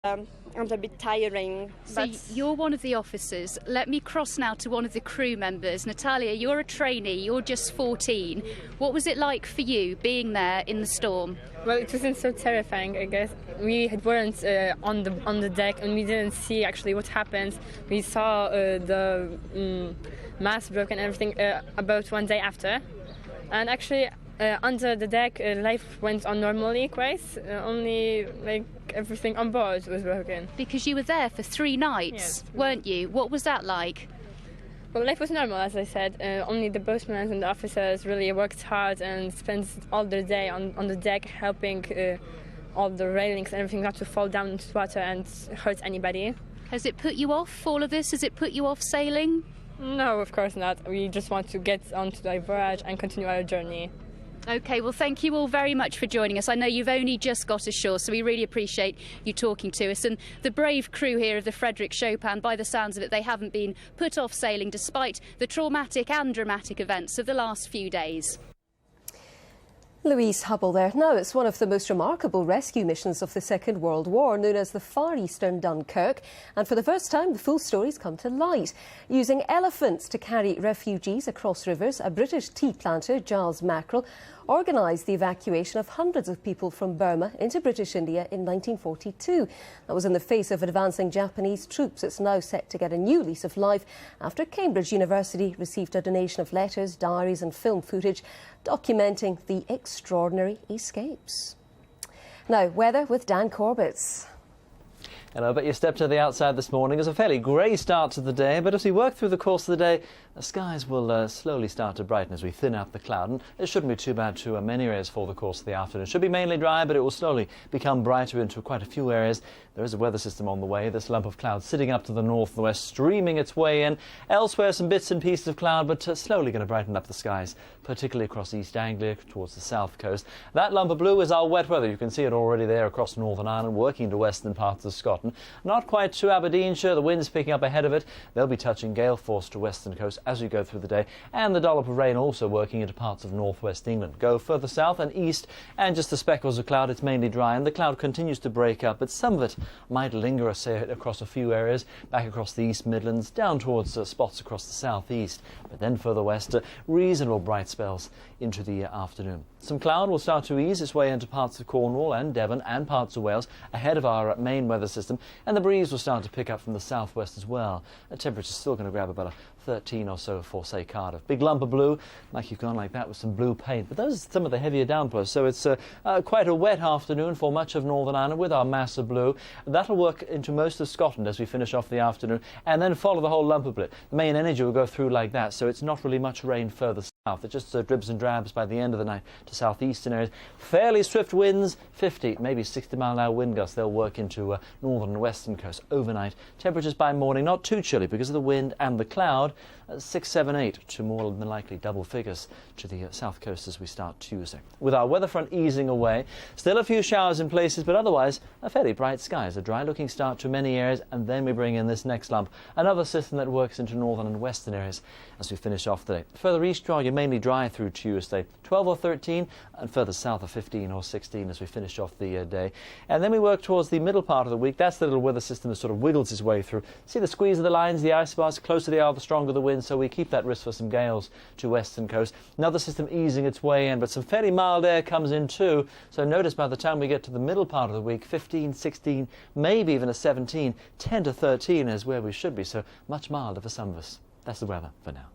and a bit tiring. So you're one of the officers. Let me cross now to one of the crew members. Natalia, you're a trainee, you're just 14. What was it like for you being there in the storm? Well, it wasn't so terrifying, I guess. We weren't on the deck and we didn't see actually what happened. We saw the mast broken and everything about one day after. And actually, under the deck, life went on normally, quite. Only like everything on board was broken. Because you were there for 3 nights, yes, weren't you? What was that like? Well, life was normal, as I said. Only the boatmen and the officers really worked hard and spent all their day on the deck helping all the railings and everything not to fall down into the water and hurt anybody. Has it put you off, all of this? Has it put you off sailing? No, of course not. We just want to get onto the voyage and continue our journey. OK, well, thank you all very much for joining us. I know you've only just got ashore, so we really appreciate you talking to us. And the brave crew here of the Frederick Chopin, by the sounds of it, they haven't been put off sailing despite the traumatic and dramatic events of the last few days. Louise Hubble there. Now, it's one of the most remarkable rescue missions of the Second World War, known as the Far Eastern Dunkirk. And for the first time, the full story's come to light. Using elephants to carry refugees across rivers, a British tea planter, Giles Mackerel, organised the evacuation of hundreds of people from Burma into British India in 1942. That was in the face of advancing Japanese troops. It's now set to get a new lease of life after Cambridge University received a donation of letters, diaries and film footage documenting the extraordinary escapes. Now, weather with Dan Corbett. Hello, but you stepped to the outside this morning. It was a fairly grey start to the day, but as we work through the course of the day, the skies will slowly start to brighten as we thin out the cloud, and it shouldn't be too bad to many areas for the course of the afternoon. It should be mainly dry, but it will slowly become brighter into quite a few areas. There is a weather system on the way, this lump of cloud sitting up to the north and the west, streaming its way in. Elsewhere, some bits and pieces of cloud, but slowly going to brighten up the skies, particularly across East Anglia towards the south coast. That lump of blue is our wet weather. You can see it already there across Northern Ireland, working to western parts of Scotland. Not quite to Aberdeenshire, the wind's picking up ahead of it. They'll be touching gale force to western coast as we go through the day, and the dollop of rain also working into parts of northwest England. Go further south and east, and just the speckles of cloud. It's mainly dry, and the cloud continues to break up, but some of it might linger, say, across a few areas, back across the East Midlands, down towards spots across the southeast, but then further west, reasonable bright spells into the afternoon. Some cloud will start to ease its way into parts of Cornwall and Devon and parts of Wales ahead of our main weather system, and the breeze will start to pick up from the southwest as well. The temperature's still going to grab about a 13 or so for, say, Cardiff. Big lump of blue, like you've gone like that with some blue paint. But those are some of the heavier downpours, so it's quite a wet afternoon for much of Northern Ireland with our mass of blue. That'll work into most of Scotland as we finish off the afternoon, and then follow the whole lump of blue. The main energy will go through like that, so it's not really much rain further south. It just dribs and drabs by the end of the night to southeastern areas. Fairly swift winds, 50, maybe 60-mile-an-hour wind gusts. They'll work into northern and western coast overnight. Temperatures by morning not too chilly because of the wind and the cloud. 6, 7, 8 to more than likely double figures to the south coast as we start Tuesday. With our weather front easing away, still a few showers in places, but otherwise a fairly bright skies. A dry looking start to many areas, and then we bring in this next lump, another system that works into northern and western areas as we finish off the day. Further east, you're mainly dry through Tuesday, 12 or 13, and further south of 15 or 16 as we finish off the day. And then we work towards the middle part of the week. That's the little weather system that sort of wiggles its way through. See the squeeze of the lines, the ice bars, closer they are, the stronger the wind, so we keep that risk for some gales to western coast. Another system easing its way in, but some fairly mild air comes in too, so notice by the time we get to the middle part of the week, 15, 16, maybe even a 17, 10 to 13 is where we should be, so much milder for some of us. That's the weather for now.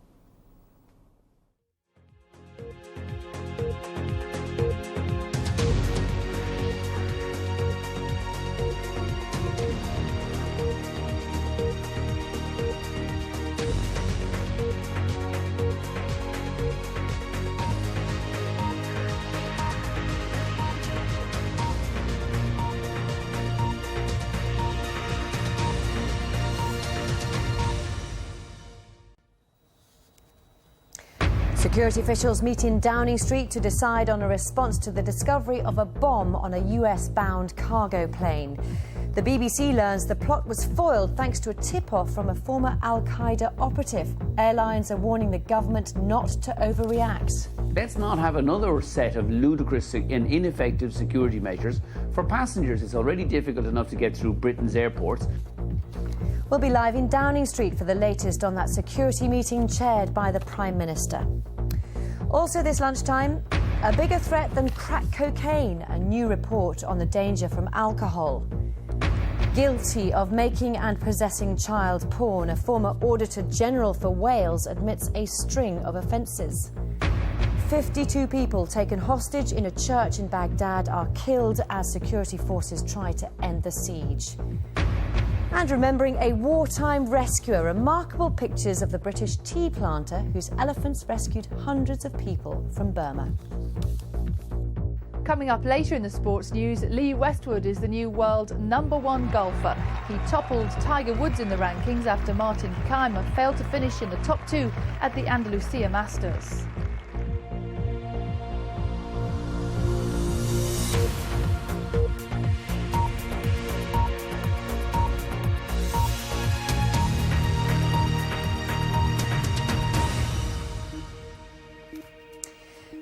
Security officials meet in Downing Street to decide on a response to the discovery of a bomb on a US-bound cargo plane. The BBC learns the plot was foiled thanks to a tip-off from a former Al-Qaeda operative. Airlines are warning the government not to overreact. Let's not have another set of ludicrous and ineffective security measures for passengers. It's already difficult enough to get through Britain's airports. We'll be live in Downing Street for the latest on that security meeting chaired by the Prime Minister. Also this lunchtime, a bigger threat than crack cocaine, a new report on the danger from alcohol. Guilty of making and possessing child porn, a former Auditor General for Wales admits a string of offences. 52 people taken hostage in a church in Baghdad are killed as security forces try to end the siege. And remembering a wartime rescuer, remarkable pictures of the British tea planter whose elephants rescued hundreds of people from Burma. Coming up later in the sports news, Lee Westwood is the new world #1 golfer. He toppled Tiger Woods in the rankings after Martin Kaymer failed to finish in the top 2 at the Andalusia Masters.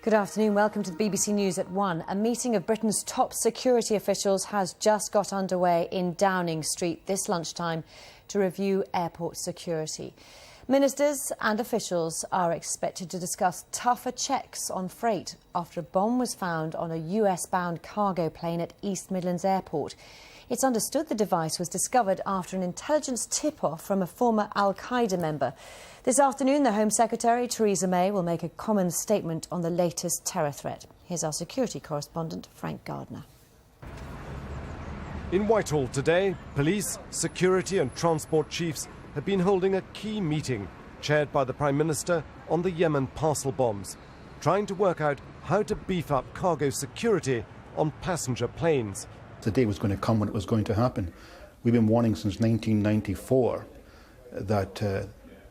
Good afternoon, welcome to the BBC News at 1. A meeting of Britain's top security officials has just got underway in Downing Street this lunchtime to review airport security. Ministers and officials are expected to discuss tougher checks on freight after a bomb was found on a US-bound cargo plane at East Midlands Airport. It's understood the device was discovered after an intelligence tip-off from a former Al-Qaeda member. This afternoon, the Home Secretary, Theresa May, will make a common statement on the latest terror threat. Here's our security correspondent, Frank Gardner. In Whitehall today, police, security and transport chiefs have been holding a key meeting chaired by the Prime Minister on the Yemen parcel bombs, trying to work out how to beef up cargo security on passenger planes. The day was going to come when it was going to happen. We've been warning since 1994 that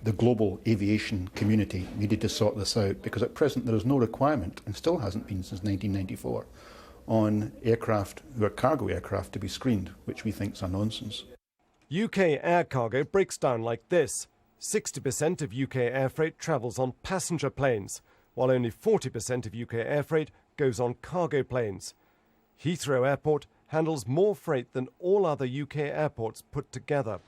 the global aviation community needed to sort this out, because at present there is no requirement, and still hasn't been since 1994, on aircraft who are cargo aircraft to be screened, which we think is a nonsense. UK air cargo breaks down like this. 60% of UK air freight travels on passenger planes, while only 40% of UK air freight goes on cargo planes. Heathrow Airport handles more freight than all other UK airports put together.